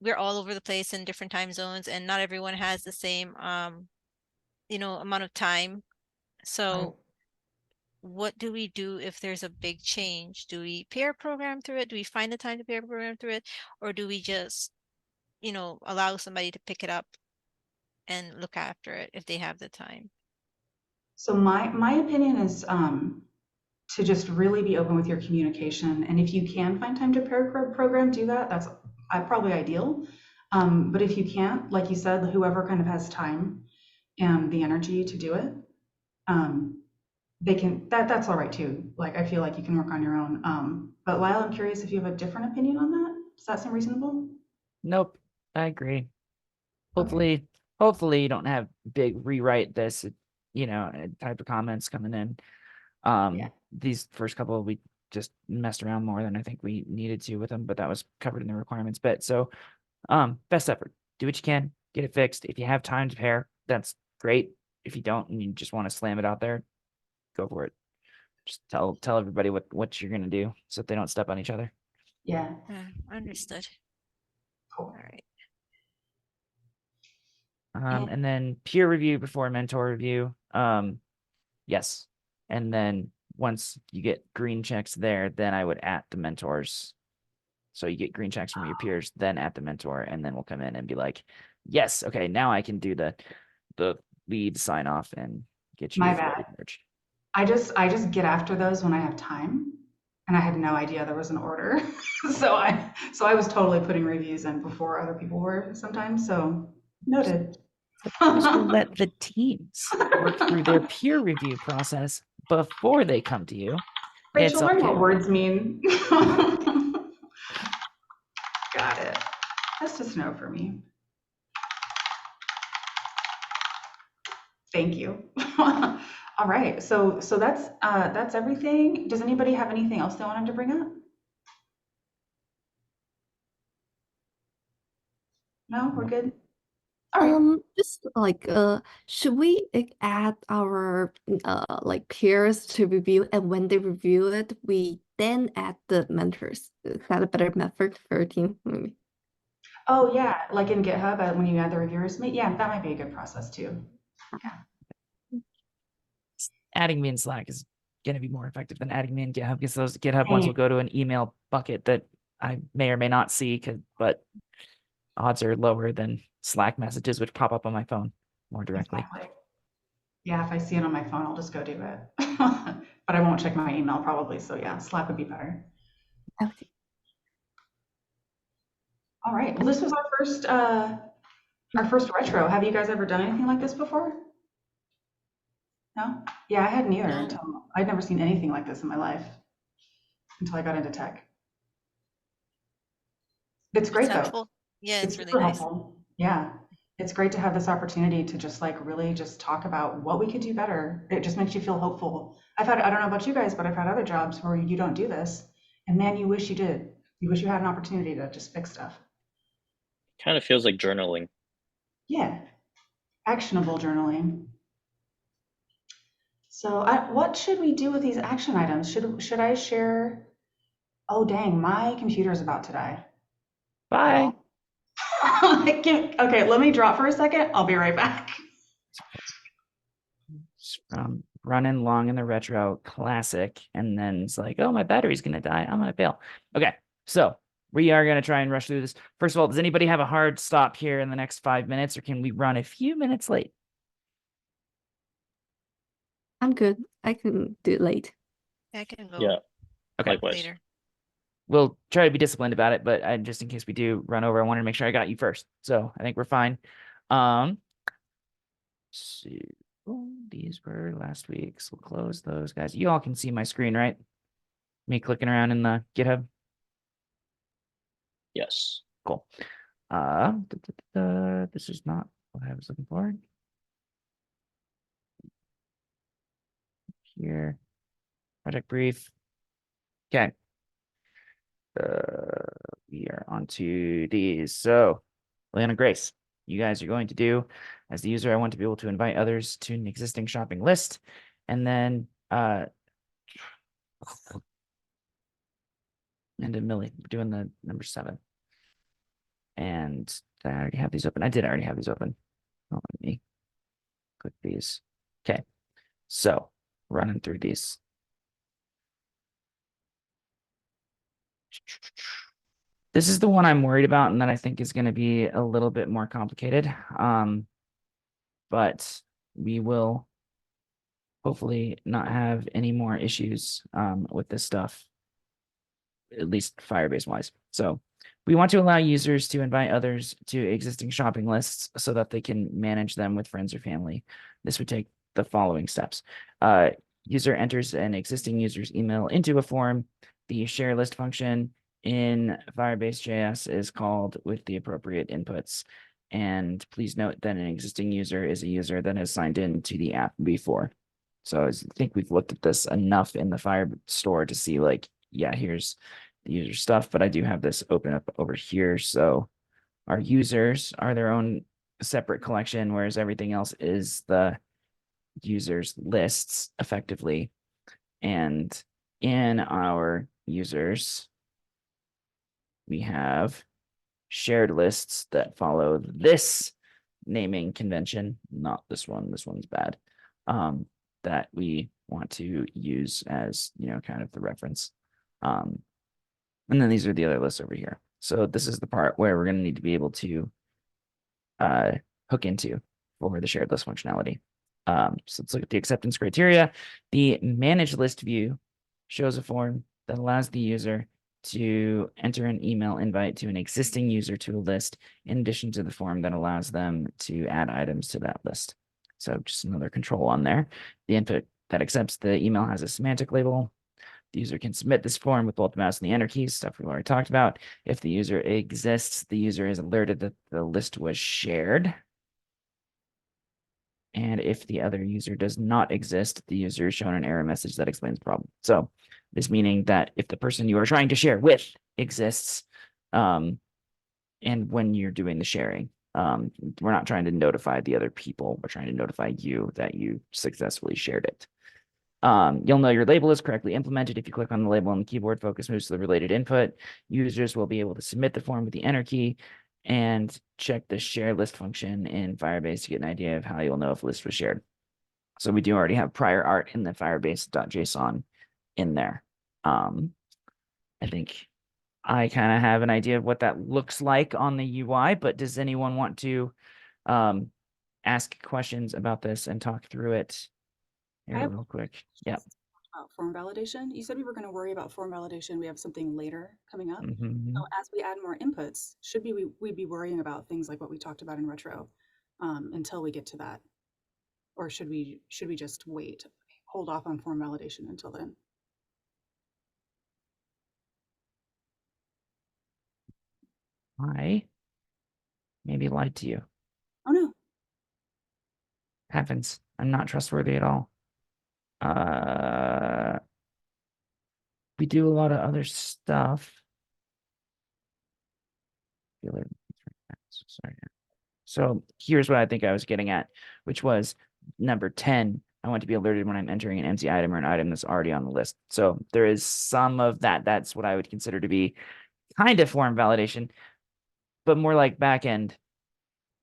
Speaker 2: we're all over the place in different time zones, and not everyone has the same amount of time. So what do we do if there's a big change? Do we pair program through it? Do we find the time to pair program through it? Or do we just, allow somebody to pick it up and look after it if they have the time?
Speaker 4: So my opinion is to just really be open with your communication, and if you can find time to pair program, do that. That's probably ideal. But if you can't, like you said, whoever kind of has time and the energy to do it, they can. That's all right too. Like I feel like you can work on your own. But Lyle, I'm curious if you have a different opinion on that. Does that seem reasonable?
Speaker 1: Nope, I agree.
Speaker 4: Okay.
Speaker 1: Hopefully you don't have big rewrite this, type of comments coming in.
Speaker 4: Yeah.
Speaker 1: These first couple we just messed around more than I think we needed to with them, but that was covered in the requirements bit. So, best effort. Do what you can, get it fixed. If you have time to pair, that's great. If you don't and you just want to slam it out there, go for it. Just tell everybody what you're gonna do so that they don't step on each other.
Speaker 4: Yeah.
Speaker 2: Understood.
Speaker 4: Cool.
Speaker 2: All right.
Speaker 1: And then peer review before mentor review. Yes. And then once you get green checks there, then I would at the mentors. So you get green checks from your peers, then at the mentor, and then we'll come in and be like, yes, okay, now I can do the lead sign off and get you
Speaker 4: My
Speaker 1: fully
Speaker 4: bad.
Speaker 1: merged.
Speaker 4: I just get after those when I have time, and I had no idea there was an order. So I was totally putting reviews in before other people were sometimes. So noted.
Speaker 1: Just to let the teams work through their peer review process before they come to you.
Speaker 4: Rachel,
Speaker 1: It's
Speaker 4: learn
Speaker 1: okay.
Speaker 4: what words mean. Got it. That's just no for me. Thank you. All right, so that's everything. Does anybody have anything else they wanted to bring up? No, we're good. All right.
Speaker 5: Just like should we add our like peers to review, and when they review it, we then add the mentors? Is that a better method for a team? Maybe.
Speaker 4: Oh yeah, like in GitHub, when you add the reviewers, yeah, that might be a good process too.
Speaker 1: Adding me in Slack is going to be more effective than adding me in GitHub, because those GitHub ones will go to an email bucket that I may or may not see, but odds are lower than Slack messages, which pop up on my phone more directly.
Speaker 4: Exactly. Yeah, if I see it on my phone, I'll just go do it. But I won't check my email probably, so yeah, Slack would be better.
Speaker 5: Okay.
Speaker 4: All right, well, this was our first retro. Have you guys ever done anything like this before? No? Yeah, I hadn't either
Speaker 2: No.
Speaker 4: until I'd never seen anything like this in my life until I got into tech. It's great
Speaker 2: It's
Speaker 4: though.
Speaker 2: helpful. Yeah,
Speaker 4: It's
Speaker 2: it's really
Speaker 4: super
Speaker 2: nice.
Speaker 4: helpful. Yeah. It's great to have this opportunity to just like really just talk about what we could do better. It just makes you feel hopeful. I don't know about you guys, but I've had other jobs where you don't do this. And man, you wish you did. You wish you had an opportunity to just fix stuff.
Speaker 3: Kind of feels like journaling.
Speaker 4: Yeah. Actionable journaling. So what should we do with these action items? Should I share? Oh, dang, my computer's about to die.
Speaker 1: Bye.
Speaker 4: Okay, let me drop for a second. I'll be right back.
Speaker 1: Running long in the retro classic, and then it's like, oh, my battery's gonna die, I'm gonna fail. Okay, so we are gonna try and rush through this. First of all, does anybody have a hard stop here in the next 5 minutes, or can we run a few minutes late?
Speaker 5: I'm good. I can do it late.
Speaker 2: I can go
Speaker 3: Yeah,
Speaker 1: Okay,
Speaker 3: likewise.
Speaker 2: later.
Speaker 1: we'll try to be disciplined about it, but just in case we do run over, I wanted to make sure I got you first, so I think we're fine. So these were last week, so we'll close those guys. You all can see my screen, right? Me clicking around in the GitHub.
Speaker 3: Yes.
Speaker 1: Cool. This is not what I was looking for. Here, project brief. Okay. We are on to these. So, Leon and Grace, you guys are going to do, as the user, I want to be able to invite others to an existing shopping list, and then and a million, doing the number 7. And I already have these open. I did already have these open. Don't let me click these. Okay. So running through these. This is the one I'm worried about, and that I think is going to be a little bit more complicated. But we will hopefully not have any more issues with this stuff, at least Firebase wise. So we want to allow users to invite others to existing shopping lists so that they can manage them with friends or family. This would take the following steps. User enters an existing user's email into a form. The share list function in Firebase JS is called with the appropriate inputs. And please note that an existing user is a user that has signed in to the app before. So I think we've looked at this enough in the Firestore to see, like, yeah, here's the user stuff, but I do have this open up over here. So our users are their own separate collection, whereas everything else is the users lists effectively. And in our users, we have shared lists that follow this naming convention, not this one. This one's bad. That we want to use as, kind of the reference. And then these are the other lists over here. So this is the part where we're going to need to be able to hook into for the shared list functionality. So let's look at the acceptance criteria. The manage list view shows a form that allows the user to enter an email invite to an existing user to a list, in addition to the form that allows them to add items to that list. So just another control on there. The input that accepts the email has a semantic label. The user can submit this form with both the mouse and the enter keys, stuff we've already talked about. If the user exists, the user is alerted that the list was shared. And if the other user does not exist, the user is shown an error message that explains the problem. So this meaning that if the person you are trying to share with exists, and when you're doing the sharing, we're not trying to notify the other people. We're trying to notify you that you successfully shared it. You'll know your label is correctly implemented if you click on the label on the keyboard. Focus moves to the related input. Users will be able to submit the form with the enter key and check the share list function in Firebase to get an idea of how you'll know if list was shared. So we do already have prior art in the Firebase.json in there. I think I kind of have an idea of what that looks like on the UI, but does anyone want to ask questions about this and talk through it here real quick? Yeah.
Speaker 7: Form validation. You said we were going to worry about form validation. We have something later coming up.
Speaker 1: Mm-hmm.
Speaker 7: So as we add more inputs, should we be worrying about things like what we talked about in retro until we get to that? Or should we just wait, hold off on form validation until then?
Speaker 1: I maybe lied to you.
Speaker 7: Oh no.
Speaker 1: Happens. I'm not trustworthy at all. We do a lot of other stuff. Sorry. So here's what I think I was getting at, which was number 10. I want to be alerted when I'm entering an empty item or an item that's already on the list. So there is some of that. That's what I would consider to be kind of form validation, but more like back end.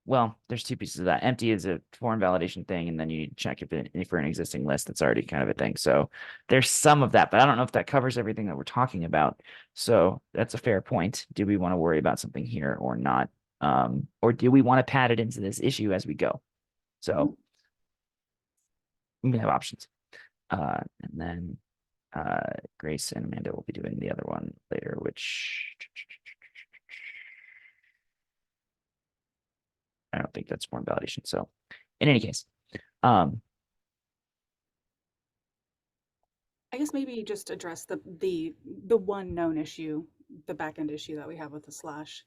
Speaker 1: Well, there's two pieces of that. Empty is a form validation thing, and then you check if for an existing list that's already kind of a thing. So there's some of that, but I don't know if that covers everything that we're talking about. So that's a fair point. Do we want to worry about something here or not? Or do we want to pad it into this issue as we go? So we have options. And then Grace and Amanda will be doing the other one later, which I don't think that's form validation. So in any case,
Speaker 7: I guess maybe just address the one known issue, the backend issue that we have with the slash.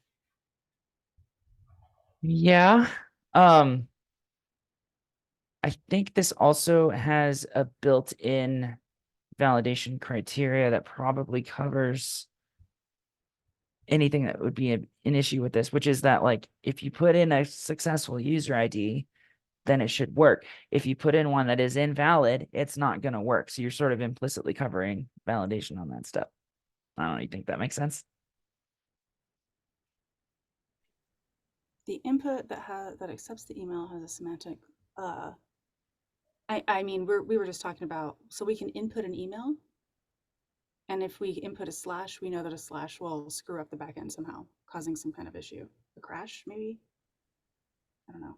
Speaker 1: yeah. I think this also has a built-in validation criteria that probably covers anything that would be an issue with this, which is that, like, if you put in a successful user ID, then it should work. If you put in one that is invalid, it's not going to work. So you're sort of implicitly covering validation on that step. I don't know. You think that makes sense?
Speaker 7: The input that accepts the email has a semantic. I mean, we were just talking about, so we can input an email, and if we input a slash, we know that a slash will screw up the backend somehow, causing some kind of issue, a crash maybe. I don't know.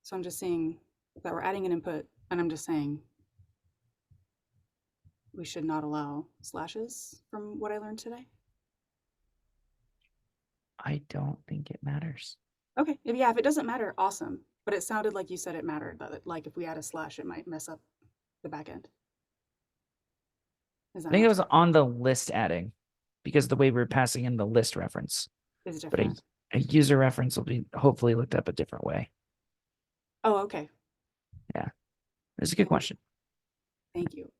Speaker 7: So I'm just saying that we're adding an input, and I'm just saying we should not allow slashes from what I learned today.
Speaker 1: I don't think it matters.
Speaker 7: Okay, yeah, if it doesn't matter, awesome. But it sounded like you said it mattered, that like if we add a slash, it might mess up the backend.
Speaker 1: I think it was on the list adding, because the way we're passing in the list reference.
Speaker 7: Is
Speaker 1: But
Speaker 7: different.
Speaker 1: a user reference will be hopefully looked up a different way.
Speaker 7: Oh, okay.
Speaker 1: Yeah, it's a good question.
Speaker 7: Thank you.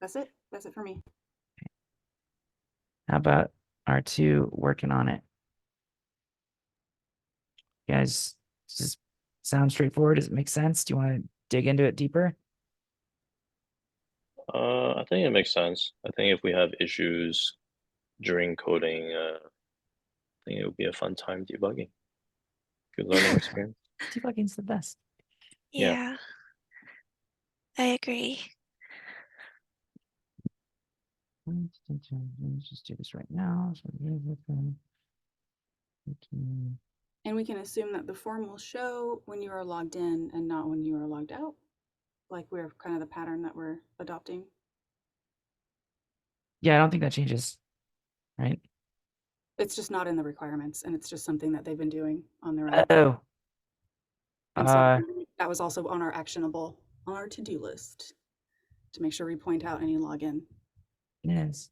Speaker 7: That's it. That's it for me.
Speaker 1: How about R2 working on it? You guys, does this sound straightforward? Does it make sense? Do you want to dig into it deeper?
Speaker 3: I think it makes sense. I think if we have issues during coding, I think it would be a fun time debugging. Good learning experience.
Speaker 1: Debugging's the best.
Speaker 3: Yeah.
Speaker 6: Yeah, I agree.
Speaker 1: Let's just do this right now.
Speaker 7: And we can assume that the form will show when you are logged in and not when you are logged out. Like we're kind of the pattern that we're adopting.
Speaker 1: Yeah, I don't think that changes, right?
Speaker 7: It's just not in the requirements, and it's just something that they've been doing on their own.
Speaker 1: Oh,
Speaker 7: And so that was also on our actionable, on our to-do list to make sure we point out any login
Speaker 1: yes.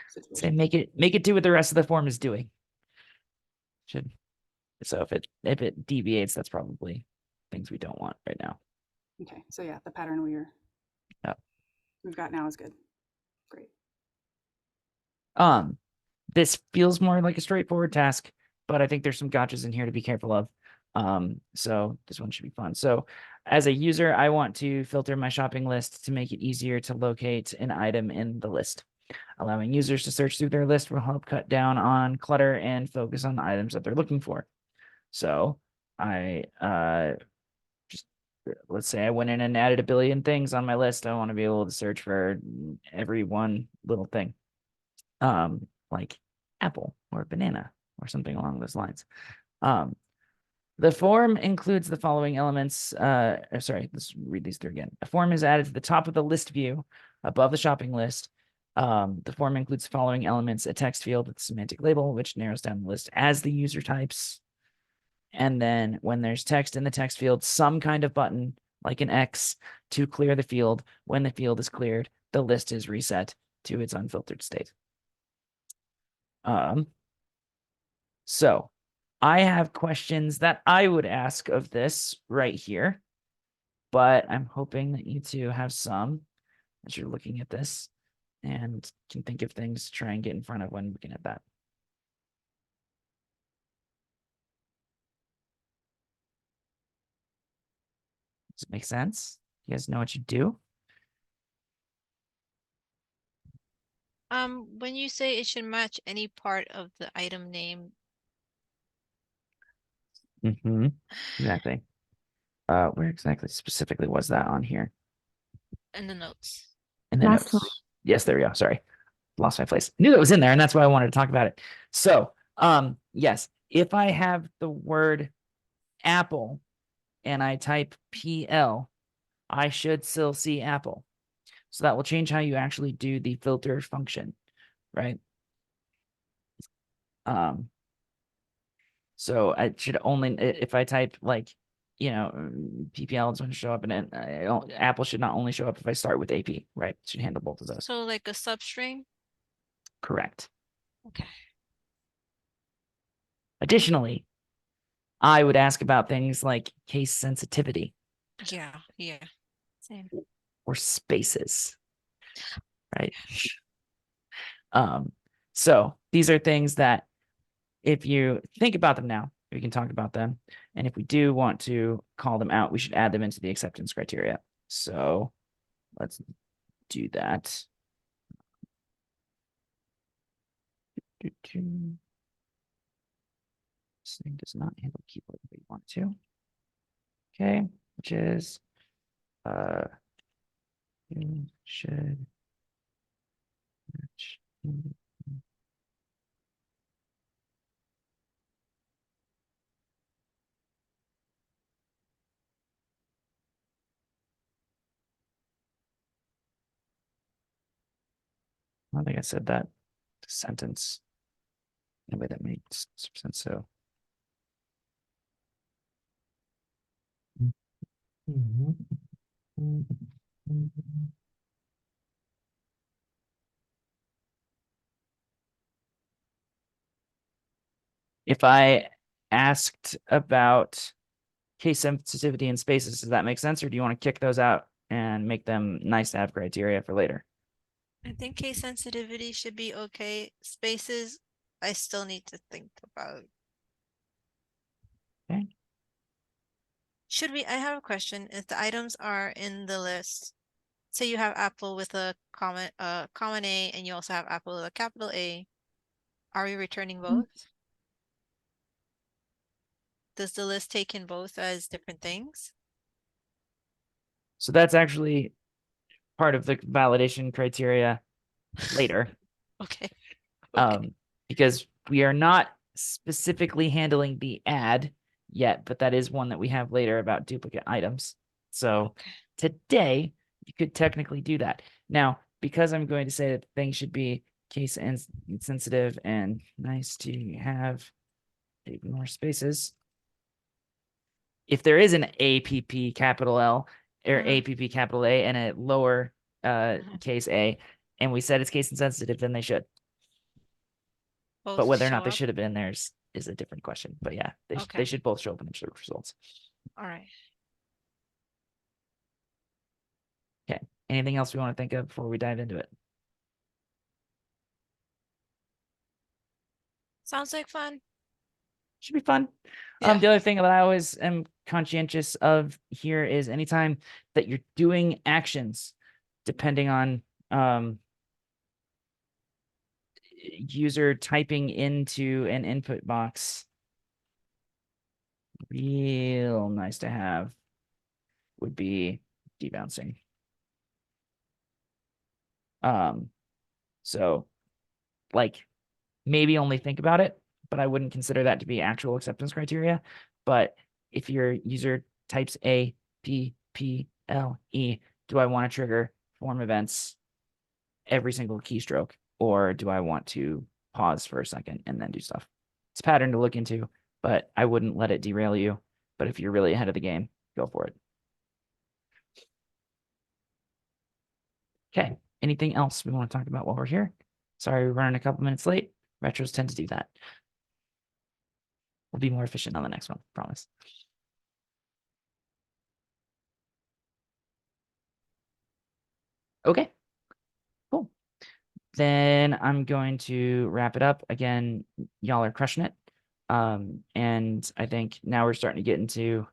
Speaker 7: situations.
Speaker 1: Say make it do what the rest of the form is doing. Should so if it deviates, that's probably things we don't want right now.
Speaker 7: Okay, so yeah, the pattern we've got now is good. Great.
Speaker 1: This feels more like a straightforward task, but I think there's some gotchas in here to be careful of. So this one should be fun. So as a user, I want to filter my shopping list to make it easier to locate an item in the list. Allowing users to search through their list will help cut down on clutter and focus on the items that they're looking for. So I just let's say I went in and added 1 billion things on my list. I want to be able to search for every one little thing. Like apple or banana or something along those lines. The form includes the following elements. Sorry, let's read these through again. A form is added to the top of the list view above the shopping list. The form includes the following elements: a text field with a semantic label, which narrows down the list as the user types. And then when there's text in the text field, some kind of button like an X to clear the field. When the field is cleared, the list is reset to its unfiltered state. So I have questions that I would ask of this right here, but I'm hoping that you two have some as you're looking at this and can think of things to try and get in front of when looking at that. Does it make sense? You guys know what you do?
Speaker 2: When you say it should match any part of the item name,
Speaker 1: Exactly. Where exactly specifically was that on here?
Speaker 2: in the notes.
Speaker 1: In the
Speaker 5: Last
Speaker 1: notes. Yes, there we go. Sorry. Lost my place. Knew that was in there, and that's why I wanted to talk about it. So, yes, if I have the word apple and I type PL, I should still see apple. So that will change how you actually do the filter function, right? So I should only, if I type like, PPL is going to show up, and then Apple should not only show up if I start with AP, right? It should handle both of those.
Speaker 2: So like a substring?
Speaker 1: Correct.
Speaker 2: Okay.
Speaker 1: Additionally, I would ask about things like case sensitivity.
Speaker 2: Yeah, same.
Speaker 1: Or spaces, right? So these are things that if you think about them now, we can talk about them. And if we do want to call them out, we should add them into the acceptance criteria. So let's do that. This thing does not handle keyboard the way you want it to. Okay, which is you should match. I don't think I said that sentence in a way that makes sense. So. If I asked about case sensitivity and spaces, does that make sense? Or do you want to kick those out and make them nice to have criteria for later?
Speaker 2: I think case sensitivity should be okay. Spaces, I still need to think about.
Speaker 1: Okay.
Speaker 2: I have a question. If the items are in the list, say you have Apple with a common A and you also have Apple with a capital A, Are we returning
Speaker 5: Mm.
Speaker 2: both? Does the list take in both as different things?
Speaker 1: So that's actually part of the validation criteria later.
Speaker 2: Okay. Okay.
Speaker 1: Because we are not specifically handling the add yet, but that is one that we have later about duplicate items. So
Speaker 2: Okay.
Speaker 1: today you could technically do that. Now, because I'm going to say that things should be case sensitive and nice to have more spaces. If there is an APP capital L or APP capital A and a lower case A, and we said it's case insensitive, then they should.
Speaker 2: Both
Speaker 1: But whether or
Speaker 2: show
Speaker 1: not they
Speaker 2: up?
Speaker 1: should have been in there is a different question. But yeah, they
Speaker 2: Okay.
Speaker 1: should both show up in the search results.
Speaker 2: All right.
Speaker 1: Okay. Anything else we want to think of before we dive into it?
Speaker 2: Sounds like fun.
Speaker 1: Should be fun.
Speaker 2: Yeah.
Speaker 1: The other thing that I always am conscientious of here is anytime that you're doing actions, depending on user typing into an input box, real nice to have would be debouncing. So like maybe only think about it, but I wouldn't consider that to be actual acceptance criteria. But if your user types A, P, P, L, E, do I want to trigger form events every single keystroke, or do I want to pause for a second and then do stuff? It's a pattern to look into, but I wouldn't let it derail you. But if you're really ahead of the game, go for it. Okay, anything else we want to talk about while we're here? Sorry, we're running a couple minutes late. Retros tend to do that. We'll be more efficient on the next one, promise. Okay, cool. Then I'm going to wrap it up. Again, y'all are crushing it. And I think now we're starting to get into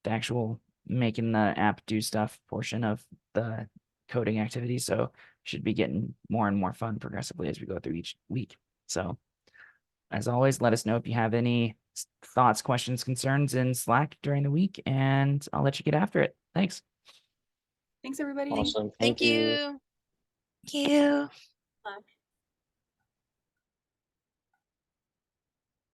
Speaker 1: the actual making the app do stuff portion of the coding activity. So should be getting more and more fun progressively as we go through each week. So as always, let us know if you have any thoughts, questions, concerns in Slack during the week, and I'll let you get after it. Thanks.
Speaker 7: Thanks, everybody.
Speaker 3: Awesome.
Speaker 2: Thank
Speaker 3: Thank you.
Speaker 2: you.
Speaker 6: Thank you.
Speaker 7: Bye.